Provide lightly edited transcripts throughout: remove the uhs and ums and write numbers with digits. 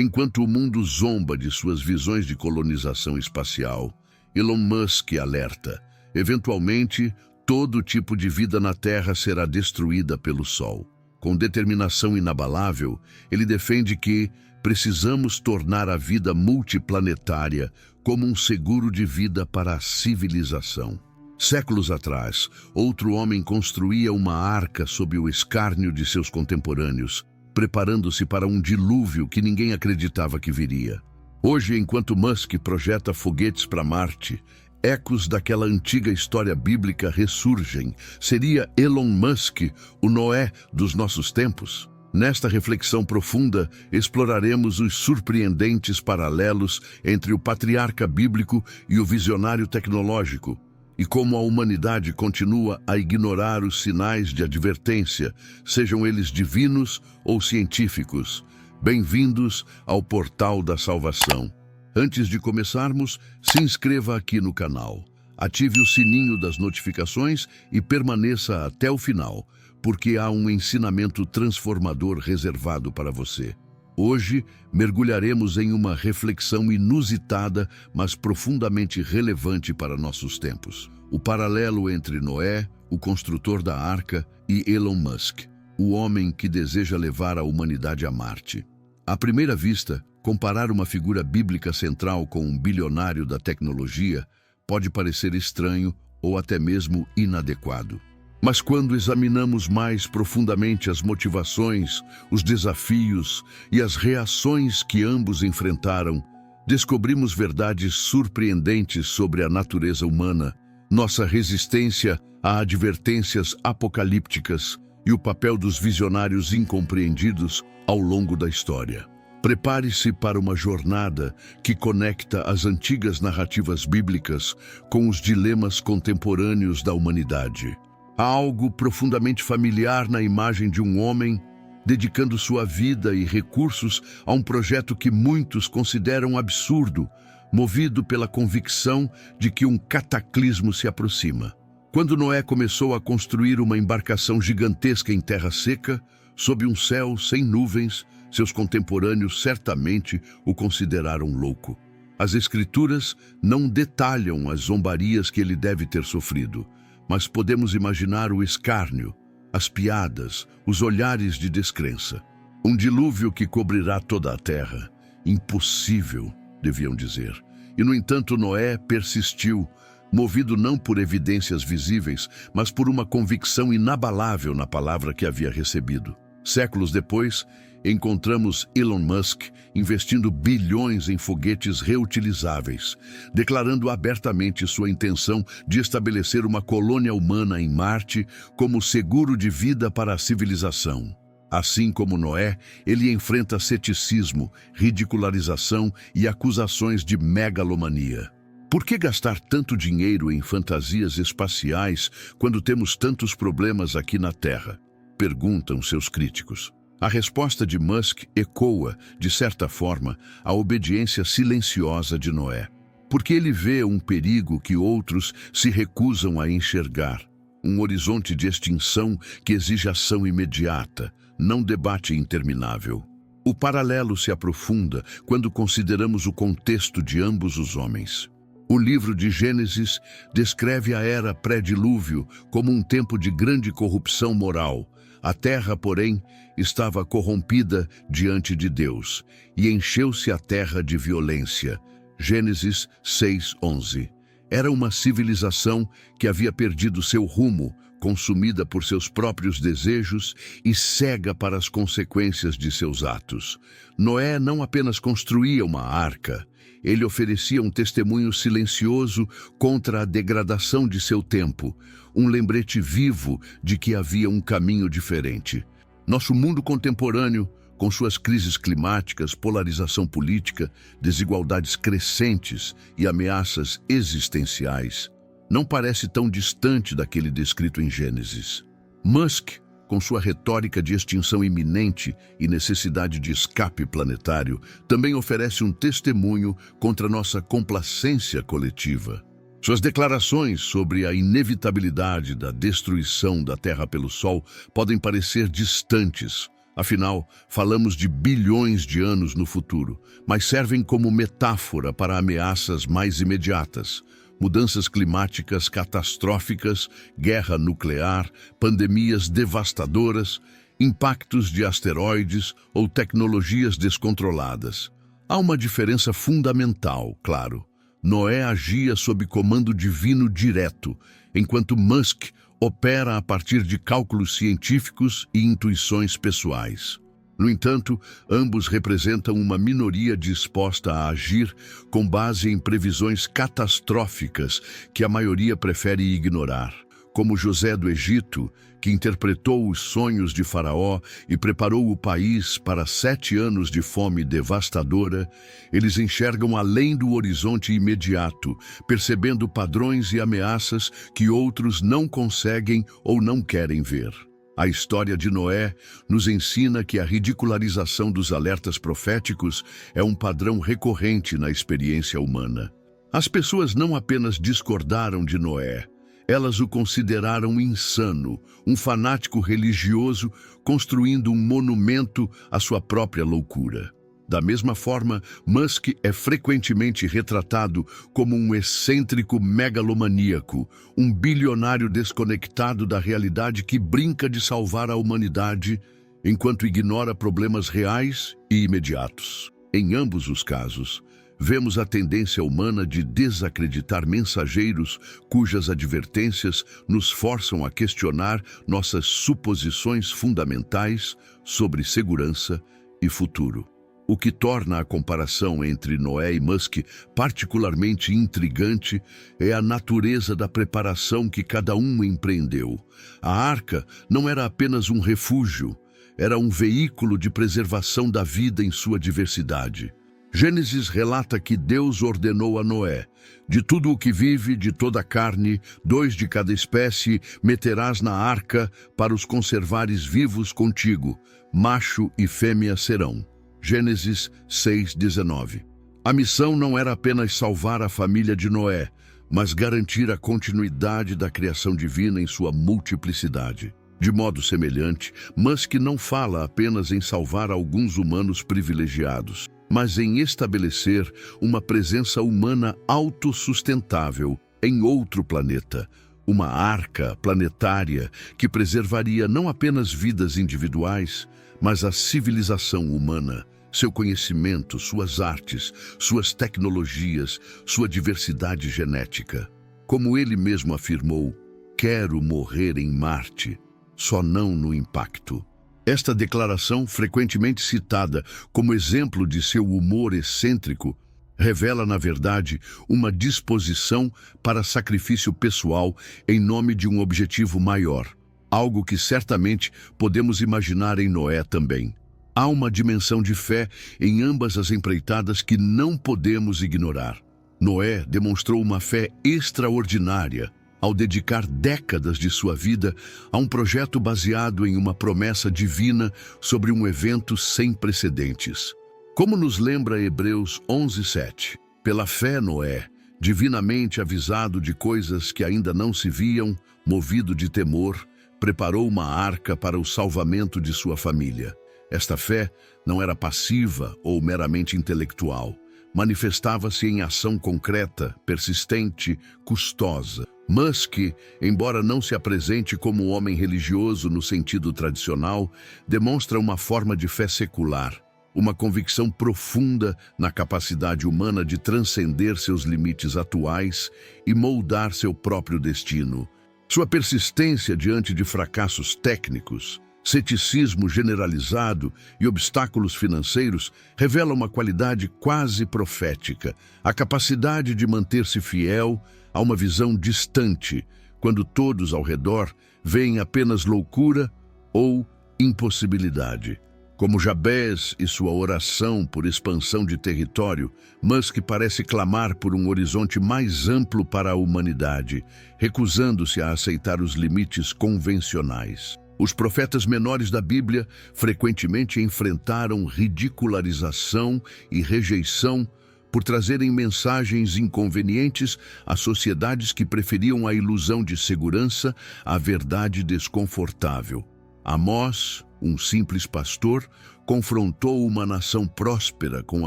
Enquanto o mundo zomba de suas visões de colonização espacial, Elon Musk alerta: eventualmente, todo tipo de vida na Terra será destruída pelo Sol. Com determinação inabalável, ele defende que precisamos tornar a vida multiplanetária como um seguro de vida para a civilização. Séculos atrás, outro homem construía uma arca sob o escárnio de seus contemporâneos, preparando-se para um dilúvio que ninguém acreditava que viria. Hoje, enquanto Musk projeta foguetes para Marte, ecos daquela antiga história bíblica ressurgem. Seria Elon Musk o Noé dos nossos tempos? Nesta reflexão profunda, exploraremos os surpreendentes paralelos entre o patriarca bíblico e o visionário tecnológico, e como a humanidade continua a ignorar os sinais de advertência, sejam eles divinos ou científicos. Bem-vindos ao Portal da Salvação. Antes de começarmos, se inscreva aqui no canal, ative o sininho das notificações e permaneça até o final, porque há um ensinamento transformador reservado para você. Hoje, mergulharemos em uma reflexão inusitada, mas profundamente relevante para nossos tempos. O paralelo entre Noé, o construtor da arca, e Elon Musk, o homem que deseja levar a humanidade a Marte. À primeira vista, comparar uma figura bíblica central com um bilionário da tecnologia pode parecer estranho ou até mesmo inadequado. Mas quando examinamos mais profundamente as motivações, os desafios e as reações que ambos enfrentaram, descobrimos verdades surpreendentes sobre a natureza humana, nossa resistência a advertências apocalípticas e o papel dos visionários incompreendidos ao longo da história. Prepare-se para uma jornada que conecta as antigas narrativas bíblicas com os dilemas contemporâneos da humanidade. Há algo profundamente familiar na imagem de um homem dedicando sua vida e recursos a um projeto que muitos consideram absurdo, movido pela convicção de que um cataclismo se aproxima. Quando Noé começou a construir uma embarcação gigantesca em terra seca, sob um céu sem nuvens, seus contemporâneus certamente o consideraram louco. As Escrituras não detalham as zombarias que ele deve ter sofrido, mas podemos imaginar o escárnio, as piadas, os olhares de descrença. Um dilúvio que cobrirá toda a terra. Impossível, deviam dizer. E, no entanto, Noé persistiu, movido não por evidências visíveis, mas por uma convicção inabalável na palavra que havia recebido. Séculos depois, encontramos Elon Musk investindo bilhões em foguetes reutilizáveis, declarando abertamente sua intenção de estabelecer uma colônia humana em Marte como seguro de vida para a civilização. Assim como Noé, ele enfrenta ceticismo, ridicularização e acusações de megalomania. Por que gastar tanto dinheiro em fantasias espaciais quando temos tantos problemas aqui na Terra? Perguntam seus críticos. A resposta de Musk ecoa, de certa forma, a obediência silenciosa de Noé. Porque ele vê um perigo que outros se recusam a enxergar. Um horizonte de extinção que exige ação imediata, não debate interminável. O paralelo se aprofunda quando consideramos o contexto de ambos os homens. O livro de Gênesis descreve a era pré-dilúvio como um tempo de grande corrupção moral. A terra, porém, estava corrompida diante de Deus, e encheu-se a terra de violência. Gênesis 6:11. Era uma civilização que havia perdido seu rumo, consumida por seus próprios desejos e cega para as consequências de seus atos. Noé não apenas construía uma arca, ele oferecia um testemunho silencioso contra a degradação de seu tempo, um lembrete vivo de que havia um caminho diferente. Nosso mundo contemporâneo, com suas crises climáticas, polarização política, desigualdades crescentes e ameaças existenciais, não parece tão distante daquele descrito em Gênesis. Musk, com sua retórica de extinção iminente e necessidade de escape planetário, também oferece um testemunho contra nossa complacência coletiva. Suas declarações sobre a inevitabilidade da destruição da Terra pelo Sol podem parecer distantes, Afinal, falamos de bilhões de anos no futuro, mas servem como metáfora para ameaças mais imediatas. Mudanças climáticas catastróficas, guerra nuclear, pandemias devastadoras, impactos de asteroides ou tecnologias descontroladas. Há uma diferença fundamental, claro. Noé agia sob comando divino direto, enquanto Musk opera a partir de cálculos científicos e intuições pessoais. No entanto, ambos representam uma minoria disposta a agir com base em previsões catastróficas que a maioria prefere ignorar. Como José do Egito, que interpretou os sonhos de Faraó e preparou o país para 7 anos de fome devastadora, eles enxergam além do horizonte imediato, percebendo padrões e ameaças que outros não conseguem ou não querem ver. A história de Noé nos ensina que a ridicularização dos alertas proféticos é um padrão recorrente na experiência humana. As pessoas não apenas discordaram de Noé, elas o consideraram insano, um fanático religioso construindo um monumento à sua própria loucura. Da mesma forma, Musk é frequentemente retratado como um excêntrico megalomaníaco, um bilionário desconectado da realidade que brinca de salvar a humanidade, enquanto ignora problemas reais e imediatos. Em ambos os casos, vemos a tendência humana de desacreditar mensageiros cujas advertências nos forçam a questionar nossas suposições fundamentais sobre segurança e futuro. O que torna a comparação entre Noé e Musk particularmente intrigante é a natureza da preparação que cada um empreendeu. A arca não era apenas um refúgio, era um veículo de preservação da vida em sua diversidade. Gênesis relata que Deus ordenou a Noé: de tudo o que vive, de toda a carne, 2 de cada espécie, meterás na arca para os conservares vivos contigo, macho e fêmea serão. Gênesis 6:19. A missão não era apenas salvar a família de Noé, mas garantir a continuidade da criação divina em sua multiplicidade. De modo semelhante, Musk não fala apenas em salvar alguns humanos privilegiados, mas em estabelecer uma presença humana autossustentável em outro planeta, uma arca planetária que preservaria não apenas vidas individuais, mas a civilização humana, seu conhecimento, suas artes, suas tecnologias, sua diversidade genética. Como ele mesmo afirmou: quero morrer em Marte, só não no impacto. Esta declaração, frequentemente citada como exemplo de seu humor excêntrico, revela, na verdade, uma disposição para sacrifício pessoal em nome de um objetivo maior, algo que certamente podemos imaginar em Noé também. Há uma dimensão de fé em ambas as empreitadas que não podemos ignorar. Noé demonstrou uma fé extraordinária ao dedicar décadas de sua vida a um projeto baseado em uma promessa divina sobre um evento sem precedentes. Como nos lembra Hebreus 11:7, pela fé Noé, divinamente avisado de coisas que ainda não se viam, movido de temor, preparou uma arca para o salvamento de sua família. Esta fé não era passiva ou meramente intelectual. Manifestava-se em ação concreta, persistente, custosa. Musk, embora não se apresente como um homem religioso no sentido tradicional, demonstra uma forma de fé secular, uma convicção profunda na capacidade humana de transcender seus limites atuais e moldar seu próprio destino. Sua persistência diante de fracassos técnicos, ceticismo generalizado e obstáculos financeiros revela uma qualidade quase profética, a capacidade de manter-se fiel a uma visão distante, quando todos ao redor veem apenas loucura ou impossibilidade. Como Jabez e sua oração por expansão de território, Musk parece clamar por um horizonte mais amplo para a humanidade, recusando-se a aceitar os limites convencionais. Os profetas menores da Bíblia frequentemente enfrentaram ridicularização e rejeição por trazerem mensagens inconvenientes a sociedades que preferiam a ilusão de segurança à verdade desconfortável. Amós, um simples pastor, confrontou uma nação próspera com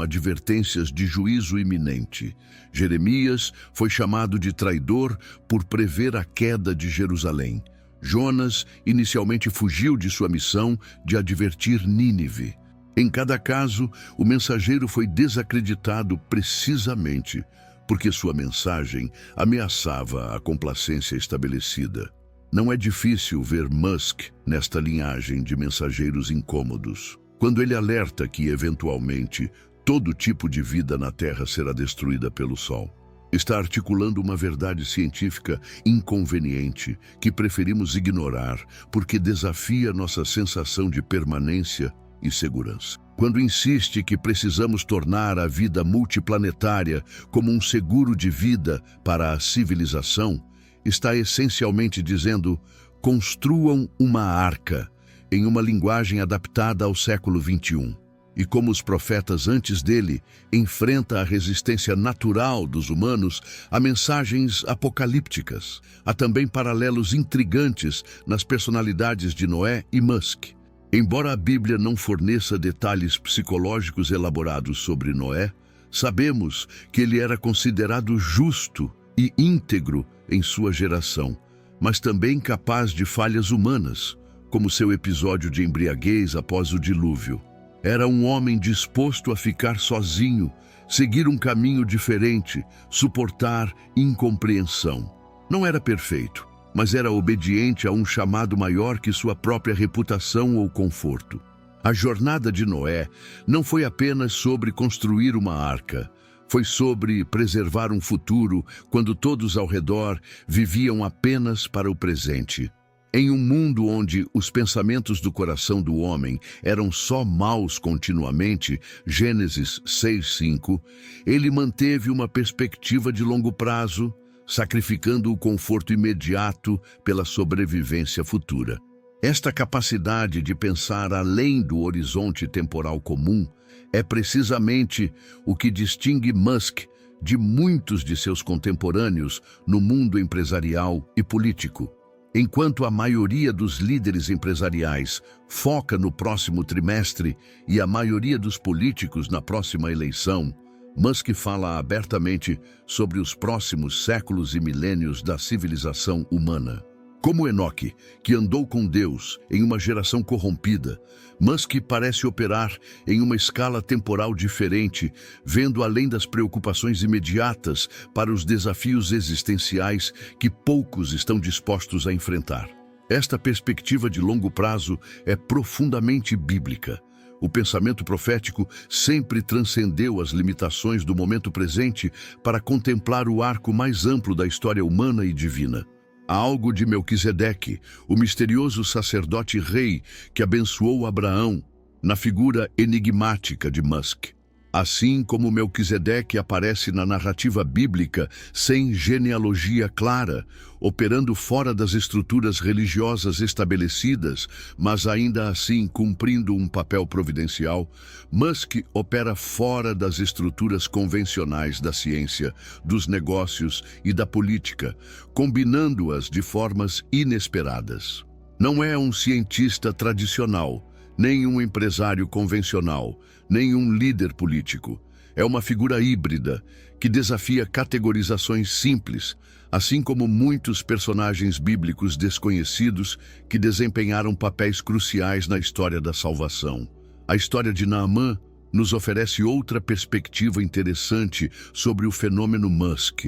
advertências de juízo iminente. Jeremias foi chamado de traidor por prever a queda de Jerusalém. Jonas inicialmente fugiu de sua missão de advertir Nínive. Em cada caso, o mensageiro foi desacreditado precisamente porque sua mensagem ameaçava a complacência estabelecida. Não é difícil ver Musk nesta linhagem de mensageiros incômodos. Quando ele alerta que, eventualmente, todo tipo de vida na Terra será destruída pelo Sol, está articulando uma verdade científica inconveniente que preferimos ignorar porque desafia nossa sensação de permanência e segurança. Quando insiste que precisamos tornar a vida multiplanetária como um seguro de vida para a civilização, está essencialmente dizendo: construam uma arca, em uma linguagem adaptada ao século XXI. E como os profetas antes dele enfrenta a resistência natural dos humanos a mensagens apocalípticas. Há também paralelos intrigantes nas personalidades de Noé e Musk. Embora a Bíblia não forneça detalhes psicológicos elaborados sobre Noé, sabemos que ele era considerado justo e íntegro em sua geração, mas também capaz de falhas humanas, como seu episódio de embriaguez após o dilúvio. Era um homem disposto a ficar sozinho, seguir um caminho diferente, suportar incompreensão. Não era perfeito, mas era obediente a um chamado maior que sua própria reputação ou conforto. A jornada de Noé não foi apenas sobre construir uma arca. Foi sobre preservar um futuro quando todos ao redor viviam apenas para o presente. Em um mundo onde os pensamentos do coração do homem eram só maus continuamente, Gênesis 6:5, ele manteve uma perspectiva de longo prazo, sacrificando o conforto imediato pela sobrevivência futura. Esta capacidade de pensar além do horizonte temporal comum é precisamente o que distingue Musk de muitos de seus contemporâneos no mundo empresarial e político. Enquanto a maioria dos líderes empresariais foca no próximo trimestre e a maioria dos políticos na próxima eleição, Musk fala abertamente sobre os próximos séculos e milênios da civilização humana. Como Enoque, que andou com Deus em uma geração corrompida, Musk parece operar em uma escala temporal diferente, vendo além das preocupações imediatas para os desafios existenciais que poucos estão dispostos a enfrentar. Esta perspectiva de longo prazo é profundamente bíblica. O pensamento profético sempre transcendeu as limitações do momento presente para contemplar o arco mais amplo da história humana e divina. Há algo de Melquisedeque, o misterioso sacerdote rei que abençoou Abraão, na figura enigmática de Musk. Assim como Melquisedeque aparece na narrativa bíblica sem genealogia clara, operando fora das estruturas religiosas estabelecidas, mas ainda assim cumprindo um papel providencial, Musk opera fora das estruturas convencionais da ciência, dos negócios e da política, combinando-as de formas inesperadas. Não é um cientista tradicional, nem um empresário convencional, nem um líder político. É uma figura híbrida que desafia categorizações simples, assim como muitos personagens bíblicos desconhecidos que desempenharam papéis cruciais na história da salvação. A história de Naamã nos oferece outra perspectiva interessante sobre o fenômeno Musk.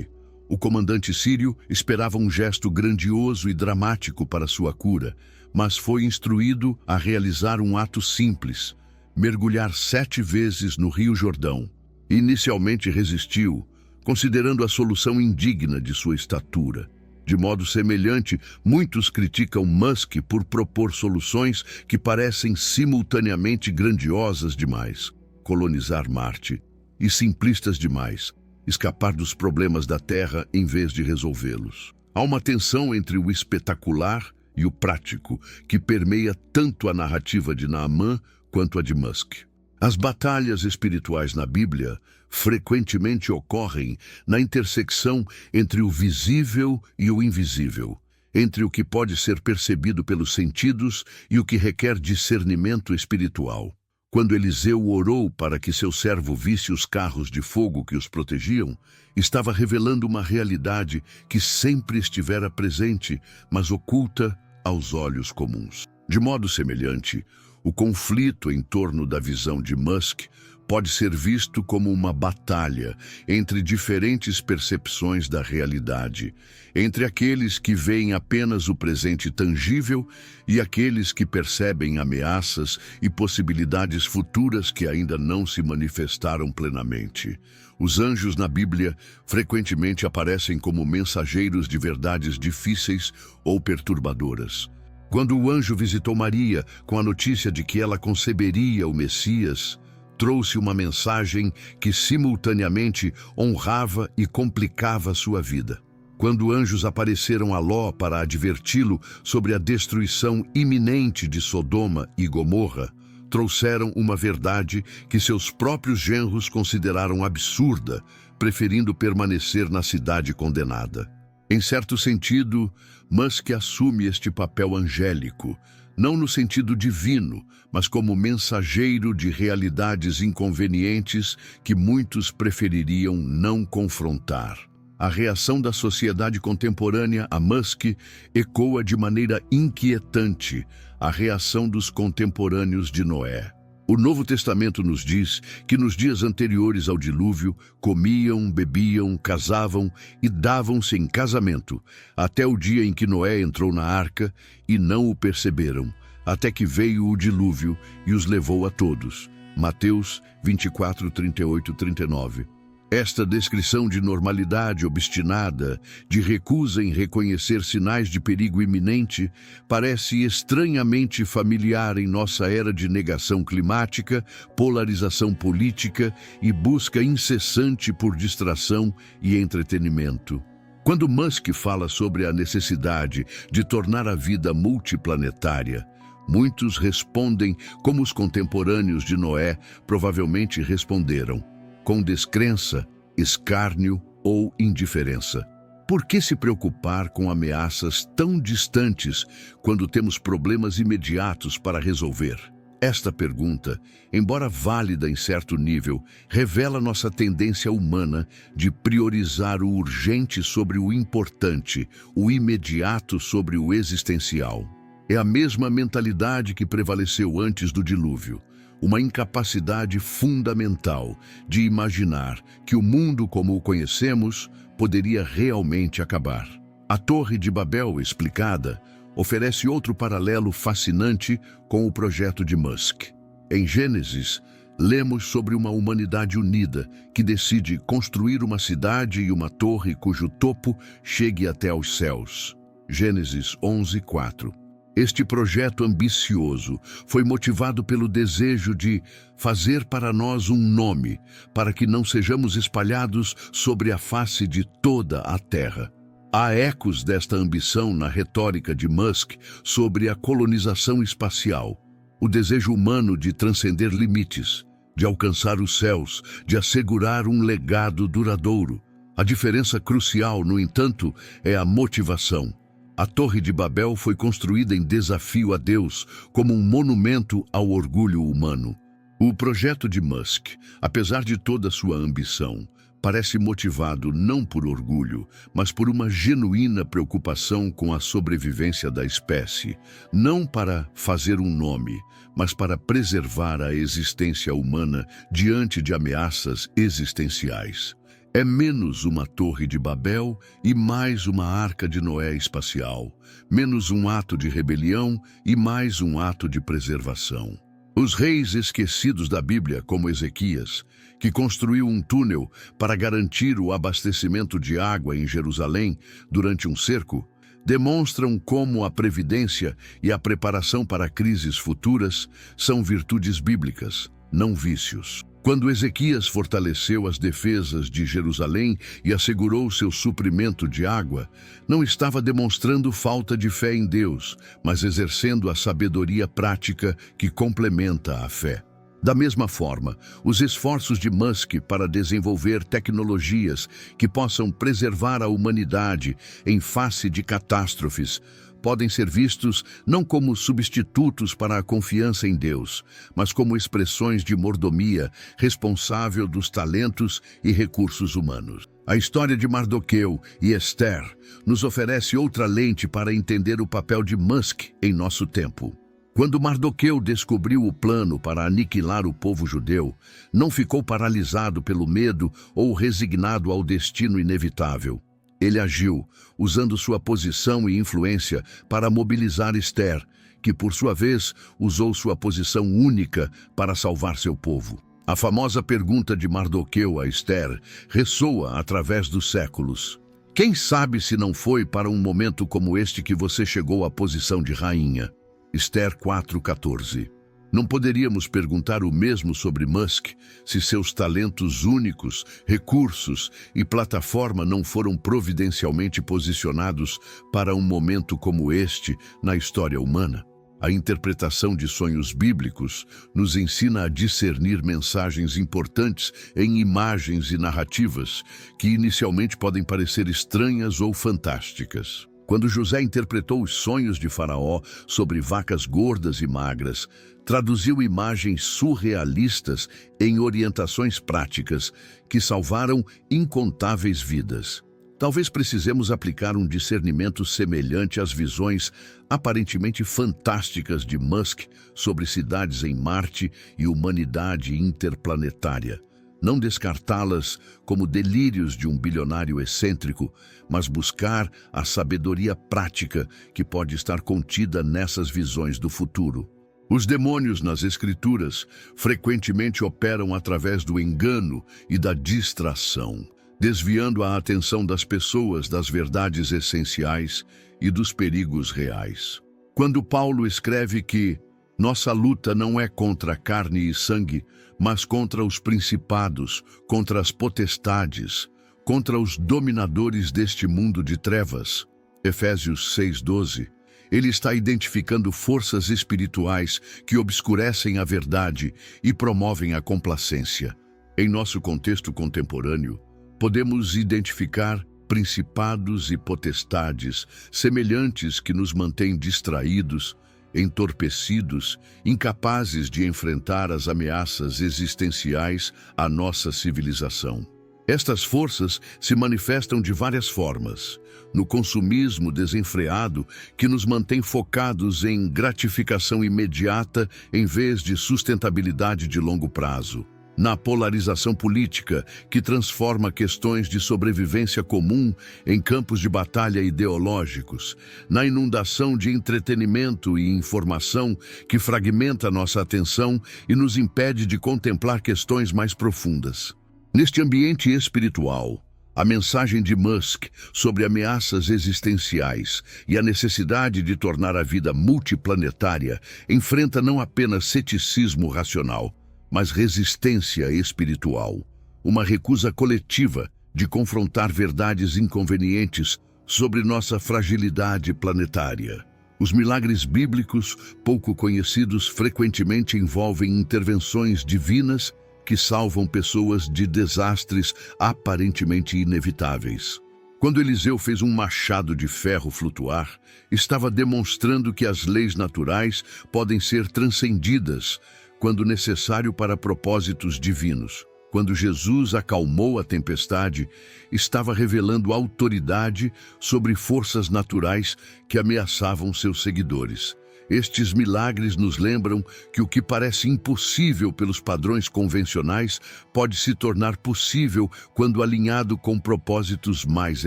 O comandante sírio esperava um gesto grandioso e dramático para sua cura, mas foi instruído a realizar um ato simples: mergulhar 7 vezes no Rio Jordão. Inicialmente resistiu, considerando a solução indigna de sua estatura. De modo semelhante, muitos criticam Musk por propor soluções que parecem simultaneamente grandiosas demais: colonizar Marte, e simplistas demais: escapar dos problemas da Terra em vez de resolvê-los. Há uma tensão entre o espetacular e o prático que permeia tanto a narrativa de Naamã quanto a de Musk. As batalhas espirituais na Bíblia frequentemente ocorrem na intersecção entre o visível e o invisível, entre o que pode ser percebido pelos sentidos e o que requer discernimento espiritual. Quando Eliseu orou para que seu servo visse os carros de fogo que os protegiam, estava revelando uma realidade que sempre estivera presente, mas oculta aos olhos comuns. De modo semelhante, o conflito em torno da visão de Musk pode ser visto como uma batalha entre diferentes percepções da realidade, entre aqueles que veem apenas o presente tangível e aqueles que percebem ameaças e possibilidades futuras que ainda não se manifestaram plenamente. Os anjos na Bíblia frequentemente aparecem como mensageiros de verdades difíceis ou perturbadoras. Quando o anjo visitou Maria com a notícia de que ela conceberia o Messias, trouxe uma mensagem que simultaneamente honrava e complicava sua vida. Quando anjos apareceram a Ló para adverti-lo sobre a destruição iminente de Sodoma e Gomorra, trouxeram uma verdade que seus próprios genros consideraram absurda, preferindo permanecer na cidade condenada. Em certo sentido, Musk assume este papel angélico, não no sentido divino, mas como mensageiro de realidades inconvenientes que muitos prefeririam não confrontar. A reação da sociedade contemporânea a Musk ecoa de maneira inquietante a reação dos contemporâneos de Noé. O Novo Testamento nos diz que nos dias anteriores ao dilúvio, comiam, bebiam, casavam e davam-se em casamento, até o dia em que Noé entrou na arca e não o perceberam, até que veio o dilúvio e os levou a todos. Mateus 24, 38, 39. Esta descrição de normalidade obstinada, de recusa em reconhecer sinais de perigo iminente, parece estranhamente familiar em nossa era de negação climática, polarização política e busca incessante por distração e entretenimento. Quando Musk fala sobre a necessidade de tornar a vida multiplanetária, muitos respondem como os contemporâneos de Noé provavelmente responderam: com descrença, escárnio ou indiferença. Por que se preocupar com ameaças tão distantes quando temos problemas imediatos para resolver? Esta pergunta, embora válida em certo nível, revela nossa tendência humana de priorizar o urgente sobre o importante, o imediato sobre o existencial. É a mesma mentalidade que prevaleceu antes do dilúvio. Uma incapacidade fundamental de imaginar que o mundo como o conhecemos poderia realmente acabar. A Torre de Babel explicada oferece outro paralelo fascinante com o projeto de Musk. Em Gênesis, lemos sobre uma humanidade unida que decide construir uma cidade e uma torre cujo topo chegue até aos céus. Gênesis 11, 4. Este projeto ambicioso foi motivado pelo desejo de fazer para nós um nome, para que não sejamos espalhados sobre a face de toda a Terra. Há ecos desta ambição na retórica de Musk sobre a colonização espacial, o desejo humano de transcender limites, de alcançar os céus, de assegurar um legado duradouro. A diferença crucial, no entanto, é a motivação. A Torre de Babel foi construída em desafio a Deus, como um monumento ao orgulho humano. O projeto de Musk, apesar de toda sua ambição, parece motivado não por orgulho, mas por uma genuína preocupação com a sobrevivência da espécie, não para fazer um nome, mas para preservar a existência humana diante de ameaças existenciais. É menos uma Torre de Babel e mais uma Arca de Noé espacial, menos um ato de rebelião e mais um ato de preservação. Os reis esquecidos da Bíblia, como Ezequias, que construiu um túnel para garantir o abastecimento de água em Jerusalém durante um cerco, demonstram como a previdência e a preparação para crises futuras são virtudes bíblicas, não vícios. Quando Ezequias fortaleceu as defesas de Jerusalém e assegurou seu suprimento de água, não estava demonstrando falta de fé em Deus, mas exercendo a sabedoria prática que complementa a fé. Da mesma forma, os esforços de Musk para desenvolver tecnologias que possam preservar a humanidade em face de catástrofes podem ser vistos não como substitutos para a confiança em Deus, mas como expressões de mordomia responsável dos talentos e recursos humanos. A história de Mardoqueu e Esther nos oferece outra lente para entender o papel de Musk em nosso tempo. Quando Mardoqueu descobriu o plano para aniquilar o povo judeu, não ficou paralisado pelo medo ou resignado ao destino inevitável. Ele agiu, usando sua posição e influência para mobilizar Esther, que por sua vez usou sua posição única para salvar seu povo. A famosa pergunta de Mardoqueu a Esther ressoa através dos séculos. Quem sabe se não foi para um momento como este que você chegou à posição de rainha? Esther 4:14. Não poderíamos perguntar o mesmo sobre Musk se seus talentos únicos, recursos e plataforma não foram providencialmente posicionados para um momento como este na história humana. A interpretação de sonhos bíblicos nos ensina a discernir mensagens importantes em imagens e narrativas que inicialmente podem parecer estranhas ou fantásticas. Quando José interpretou os sonhos de Faraó sobre vacas gordas e magras, traduziu imagens surrealistas em orientações práticas que salvaram incontáveis vidas. Talvez precisemos aplicar um discernimento semelhante às visões aparentemente fantásticas de Musk sobre cidades em Marte e humanidade interplanetária. Não descartá-las como delírios de um bilionário excêntrico, mas buscar a sabedoria prática que pode estar contida nessas visões do futuro. Os demônios nas Escrituras frequentemente operam através do engano e da distração, desviando a atenção das pessoas das verdades essenciais e dos perigos reais. Quando Paulo escreve que nossa luta não é contra carne e sangue, mas contra os principados, contra as potestades, contra os dominadores deste mundo de trevas. Efésios 6:12. Ele está identificando forças espirituais que obscurecem a verdade e promovem a complacência. Em nosso contexto contemporâneo, podemos identificar principados e potestades semelhantes que nos mantêm distraídos, entorpecidos, incapazes de enfrentar as ameaças existenciais à nossa civilização. Estas forças se manifestam de várias formas. No consumismo desenfreado, que nos mantém focados em gratificação imediata em vez de sustentabilidade de longo prazo. Na polarização política, que transforma questões de sobrevivência comum em campos de batalha ideológicos. Na inundação de entretenimento e informação, que fragmenta nossa atenção e nos impede de contemplar questões mais profundas. Neste ambiente espiritual, a mensagem de Musk sobre ameaças existenciais e a necessidade de tornar a vida multiplanetária enfrenta não apenas ceticismo racional, mas resistência espiritual, uma recusa coletiva de confrontar verdades inconvenientes sobre nossa fragilidade planetária. Os milagres bíblicos, pouco conhecidos, frequentemente envolvem intervenções divinas que salvam pessoas de desastres aparentemente inevitáveis. Quando Eliseu fez um machado de ferro flutuar, estava demonstrando que as leis naturais podem ser transcendidas quando necessário para propósitos divinos. Quando Jesus acalmou a tempestade, estava revelando autoridade sobre forças naturais que ameaçavam seus seguidores. Estes milagres nos lembram que o que parece impossível pelos padrões convencionais pode se tornar possível quando alinhado com propósitos mais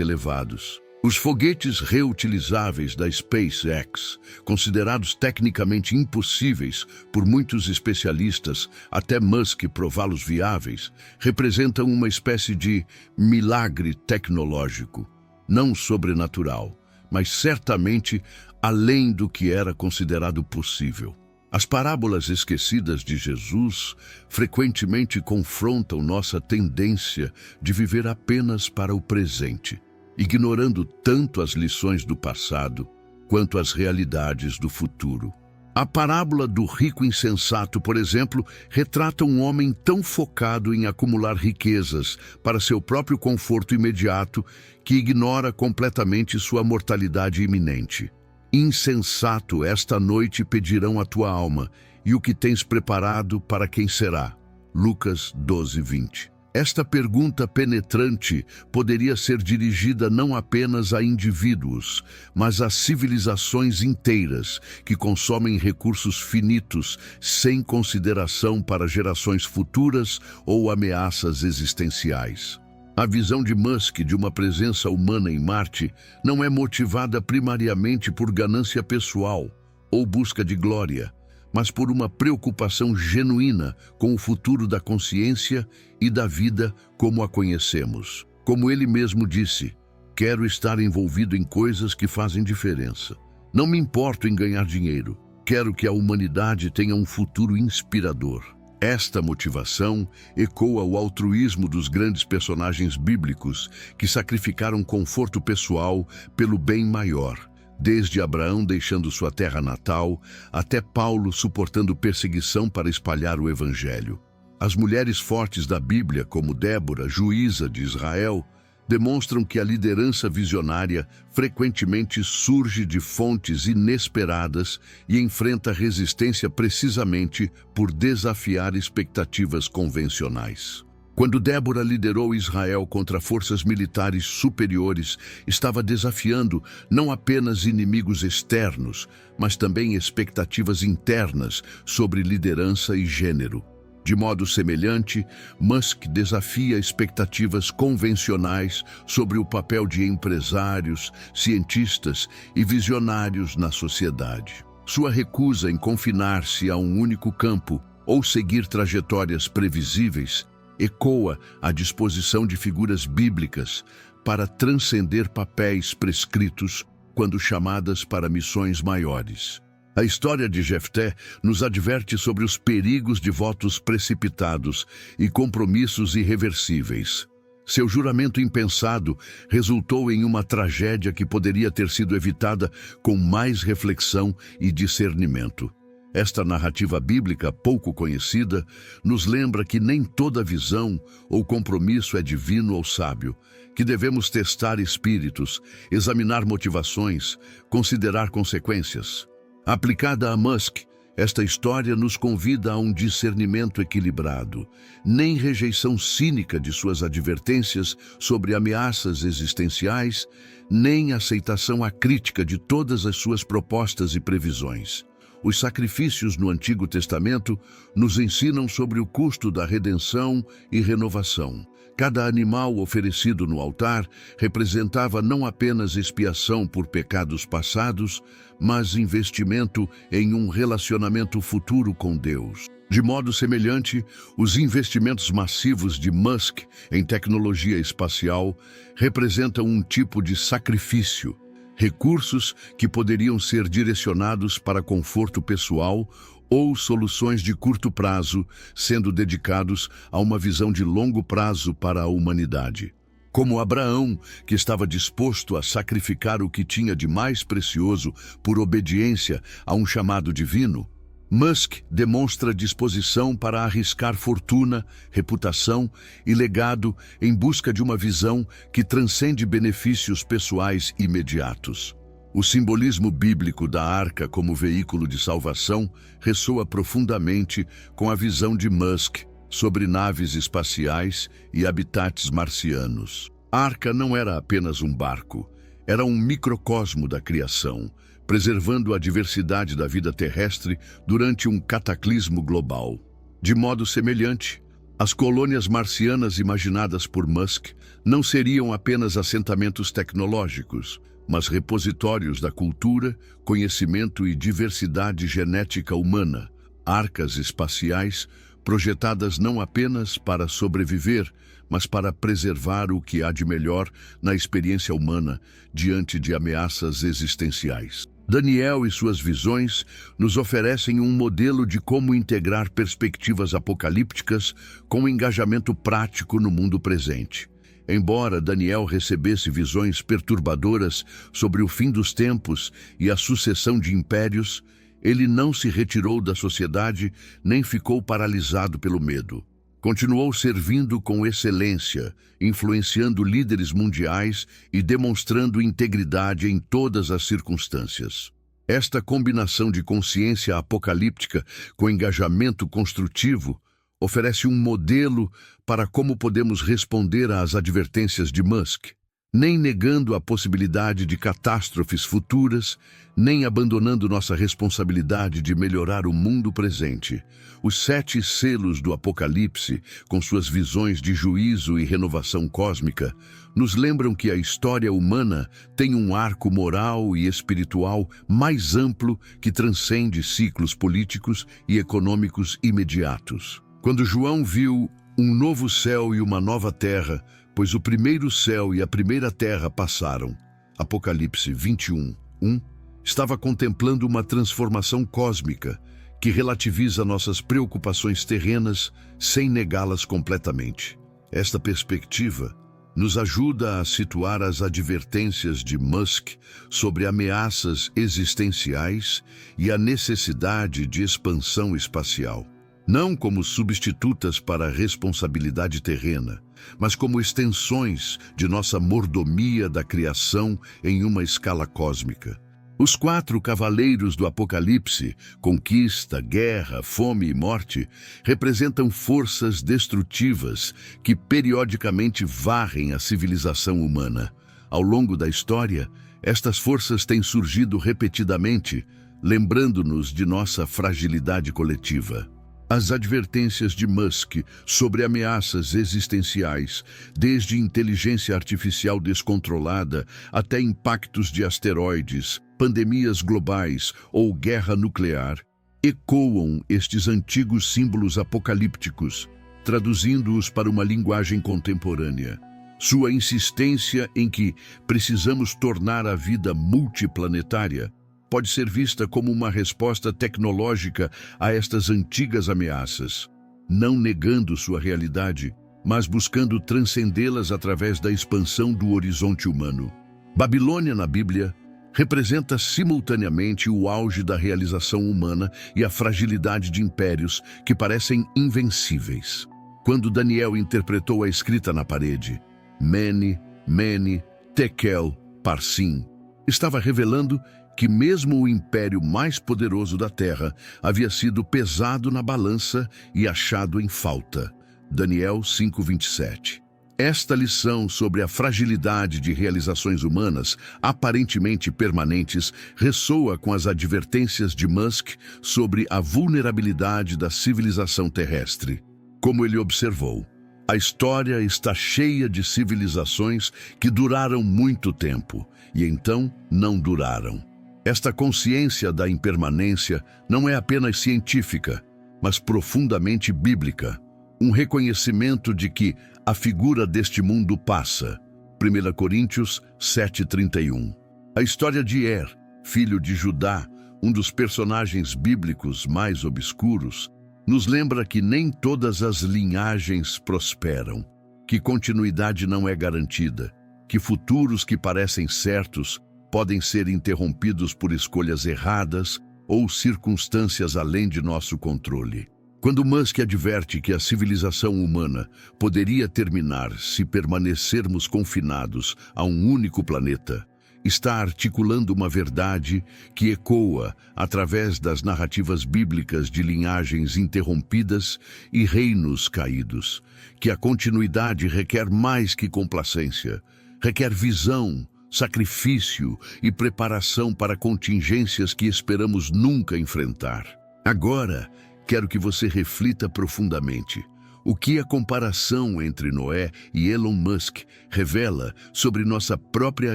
elevados. Os foguetes reutilizáveis da SpaceX, considerados tecnicamente impossíveis por muitos especialistas, até Musk prová-los viáveis, representam uma espécie de milagre tecnológico, não sobrenatural, mas certamente além do que era considerado possível. As parábolas esquecidas de Jesus frequentemente confrontam nossa tendência de viver apenas para o presente, ignorando tanto as lições do passado quanto as realidades do futuro. A parábola do rico insensato, por exemplo, retrata um homem tão focado em acumular riquezas para seu próprio conforto imediato que ignora completamente sua mortalidade iminente. Insensato, esta noite pedirão a tua alma, e o que tens preparado para quem será? Lucas 12:20. Esta pergunta penetrante poderia ser dirigida não apenas a indivíduos, mas a civilizações inteiras que consomem recursos finitos sem consideração para gerações futuras ou ameaças existenciais. A visão de Musk de uma presença humana em Marte não é motivada primariamente por ganância pessoal ou busca de glória, mas por uma preocupação genuína com o futuro da consciência e da vida como a conhecemos. Como ele mesmo disse, quero estar envolvido em coisas que fazem diferença. Não me importo em ganhar dinheiro. Quero que a humanidade tenha um futuro inspirador. Esta motivação ecoa o altruísmo dos grandes personagens bíblicos que sacrificaram conforto pessoal pelo bem maior. Desde Abraão deixando sua terra natal, até Paulo suportando perseguição para espalhar o Evangelho. As mulheres fortes da Bíblia, como Débora, juíza de Israel, demonstram que a liderança visionária frequentemente surge de fontes inesperadas e enfrenta resistência precisamente por desafiar expectativas convencionais. Quando Débora liderou Israel contra forças militares superiores, estava desafiando não apenas inimigos externos, mas também expectativas internas sobre liderança e gênero. De modo semelhante, Musk desafia expectativas convencionais sobre o papel de empresários, cientistas e visionários na sociedade. Sua recusa em confinar-se a um único campo ou seguir trajetórias previsíveis ecoa a disposição de figuras bíblicas para transcender papéis prescritos quando chamadas para missões maiores. A história de Jefté nos adverte sobre os perigos de votos precipitados e compromissos irreversíveis. Seu juramento impensado resultou em uma tragédia que poderia ter sido evitada com mais reflexão e discernimento. Esta narrativa bíblica pouco conhecida nos lembra que nem toda visão ou compromisso é divino ou sábio, que devemos testar espíritos, examinar motivações, considerar consequências. Aplicada a Musk, esta história nos convida a um discernimento equilibrado, nem rejeição cínica de suas advertências sobre ameaças existenciais, nem aceitação acrítica de todas as suas propostas e previsões. Os sacrifícios no Antigo Testamento nos ensinam sobre o custo da redenção e renovação. Cada animal oferecido no altar representava não apenas expiação por pecados passados, mas investimento em um relacionamento futuro com Deus. De modo semelhante, os investimentos massivos de Musk em tecnologia espacial representam um tipo de sacrifício. Recursos que poderiam ser direcionados para conforto pessoal ou soluções de curto prazo, sendo dedicados a uma visão de longo prazo para a humanidade. Como Abraão, que estava disposto a sacrificar o que tinha de mais precioso por obediência a um chamado divino, Musk demonstra disposição para arriscar fortuna, reputação e legado em busca de uma visão que transcende benefícios pessoais imediatos. O simbolismo bíblico da arca como veículo de salvação ressoa profundamente com a visão de Musk sobre naves espaciais e habitats marcianos. A arca não era apenas um barco, era um microcosmo da criação, preservando a diversidade da vida terrestre durante um cataclismo global. De modo semelhante, as colônias marcianas imaginadas por Musk não seriam apenas assentamentos tecnológicos, mas repositórios da cultura, conhecimento e diversidade genética humana, arcas espaciais projetadas não apenas para sobreviver, mas para preservar o que há de melhor na experiência humana diante de ameaças existenciais. Daniel e suas visões nos oferecem um modelo de como integrar perspectivas apocalípticas com engajamento prático no mundo presente. Embora Daniel recebesse visões perturbadoras sobre o fim dos tempos e a sucessão de impérios, Ele não se retirou da sociedade nem ficou paralisado pelo medo. Continuou servindo com excelência, influenciando líderes mundiais e demonstrando integridade em todas as circunstâncias. Esta combinação de consciência apocalíptica com engajamento construtivo oferece um modelo para como podemos responder às advertências de Musk, nem negando a possibilidade de catástrofes futuras, nem abandonando nossa responsabilidade de melhorar o mundo presente. Os 7 selos do Apocalipse, com suas visões de juízo e renovação cósmica, nos lembram que a história humana tem um arco moral e espiritual mais amplo que transcende ciclos políticos e econômicos imediatos. Quando João viu um novo céu e uma nova terra, pois o primeiro céu e a primeira terra passaram, Apocalipse 21:1, estava contemplando uma transformação cósmica que relativiza nossas preocupações terrenas sem negá-las completamente. Esta perspectiva nos ajuda a situar as advertências de Musk sobre ameaças existenciais e a necessidade de expansão espacial, não como substitutas para a responsabilidade terrena, mas como extensões de nossa mordomia da criação em uma escala cósmica. Os 4 cavaleiros do Apocalipse, conquista, guerra, fome e morte, representam forças destrutivas que periodicamente varrem a civilização humana. Ao longo da história, estas forças têm surgido repetidamente, lembrando-nos de nossa fragilidade coletiva. As advertências de Musk sobre ameaças existenciais, desde inteligência artificial descontrolada até impactos de asteroides, pandemias globais ou guerra nuclear, ecoam estes antigos símbolos apocalípticos, traduzindo-os para uma linguagem contemporânea. Sua insistência em que precisamos tornar a vida multiplanetária pode ser vista como uma resposta tecnológica a estas antigas ameaças, não negando sua realidade, mas buscando transcendê-las através da expansão do horizonte humano. Babilônia na Bíblia representa simultaneamente o auge da realização humana e a fragilidade de impérios que parecem invencíveis. Quando Daniel interpretou a escrita na parede, Mene, Mene, Tekel, Parsim, estava revelando que mesmo o império mais poderoso da terra havia sido pesado na balança e achado em falta. Daniel 5:27. Esta lição sobre a fragilidade de realizações humanas, aparentemente permanentes, ressoa com as advertências de Musk sobre a vulnerabilidade da civilização terrestre. Como ele observou, a história está cheia de civilizações que duraram muito tempo e então não duraram. Esta consciência da impermanência não é apenas científica, mas profundamente bíblica. Um reconhecimento de que a figura deste mundo passa. 1 Coríntios 7:31. A história de Er, filho de Judá, um dos personagens bíblicos mais obscuros, nos lembra que nem todas as linhagens prosperam, que continuidade não é garantida, que futuros que parecem certos podem ser interrompidos por escolhas erradas ou circunstâncias além de nosso controle. Quando Musk adverte que a civilização humana poderia terminar se permanecermos confinados a um único planeta, está articulando uma verdade que ecoa através das narrativas bíblicas de linhagens interrompidas e reinos caídos, que a continuidade requer mais que complacência, requer visão, sacrifício e preparação para contingências que esperamos nunca enfrentar. Agora, quero que você reflita profundamente. O que a comparação entre Noé e Elon Musk revela sobre nossa própria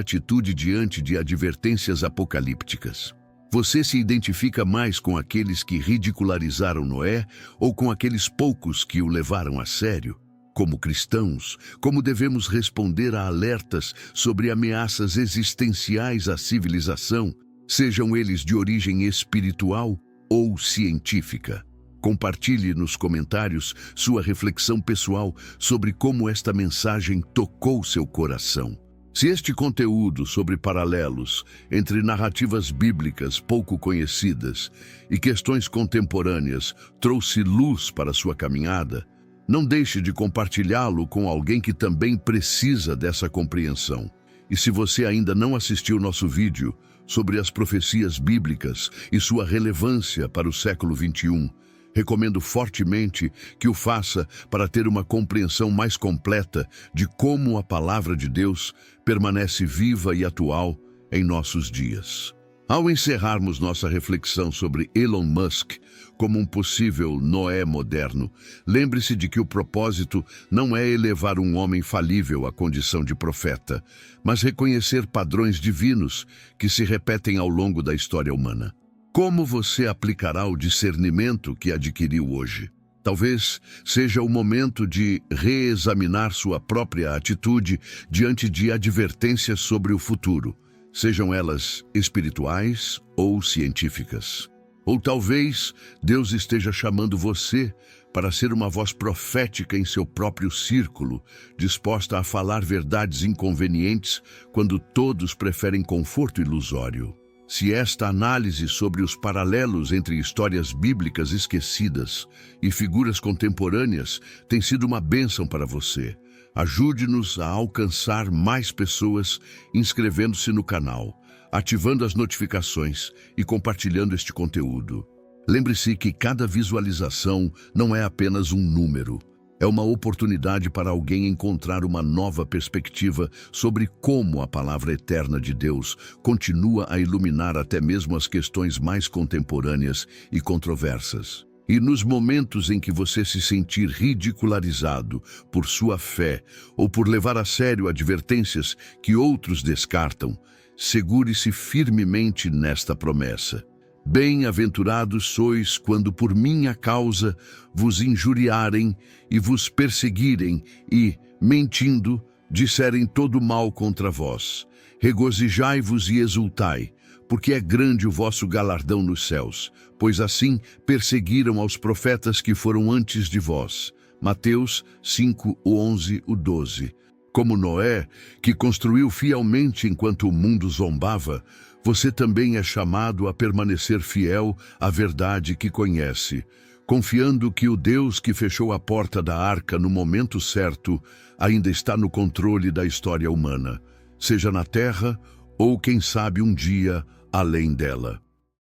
atitude diante de advertências apocalípticas? Você se identifica mais com aqueles que ridicularizaram Noé ou com aqueles poucos que o levaram a sério? Como cristãos, como devemos responder a alertas sobre ameaças existenciais à civilização, sejam eles de origem espiritual ou científica? Compartilhe nos comentários sua reflexão pessoal sobre como esta mensagem tocou seu coração. Se este conteúdo sobre paralelos entre narrativas bíblicas pouco conhecidas e questões contemporâneas trouxe luz para sua caminhada, não deixe de compartilhá-lo com alguém que também precisa dessa compreensão. E se você ainda não assistiu nosso vídeo sobre as profecias bíblicas e sua relevância para o século XXI, recomendo fortemente que o faça para ter uma compreensão mais completa de como a palavra de Deus permanece viva e atual em nossos dias. Ao encerrarmos nossa reflexão sobre Elon Musk como um possível Noé moderno, lembre-se de que o propósito não é elevar um homem falível à condição de profeta, mas reconhecer padrões divinos que se repetem ao longo da história humana. Como você aplicará o discernimento que adquiriu hoje? Talvez seja o momento de reexaminar sua própria atitude diante de advertências sobre o futuro, sejam elas espirituais ou científicas. Ou talvez Deus esteja chamando você para ser uma voz profética em seu próprio círculo, disposta a falar verdades inconvenientes quando todos preferem conforto ilusório. Se esta análise sobre os paralelos entre histórias bíblicas esquecidas e figuras contemporâneas tem sido uma bênção para você, ajude-nos a alcançar mais pessoas inscrevendo-se no canal, ativando as notificações e compartilhando este conteúdo. Lembre-se que cada visualização não é apenas um número. É uma oportunidade para alguém encontrar uma nova perspectiva sobre como a palavra eterna de Deus continua a iluminar até mesmo as questões mais contemporâneas e controversas. E nos momentos em que você se sentir ridicularizado por sua fé ou por levar a sério advertências que outros descartam, segure-se firmemente nesta promessa. Bem-aventurados sois quando por minha causa vos injuriarem e vos perseguirem e, mentindo, disserem todo mal contra vós. Regozijai-vos e exultai, porque é grande o vosso galardão nos céus, pois assim perseguiram aos profetas que foram antes de vós. Mateus 5, 11, 12. Como Noé, que construiu fielmente enquanto o mundo zombava, você também é chamado a permanecer fiel à verdade que conhece, confiando que o Deus que fechou a porta da arca no momento certo ainda está no controle da história humana, seja na terra ou, quem sabe, um dia além dela.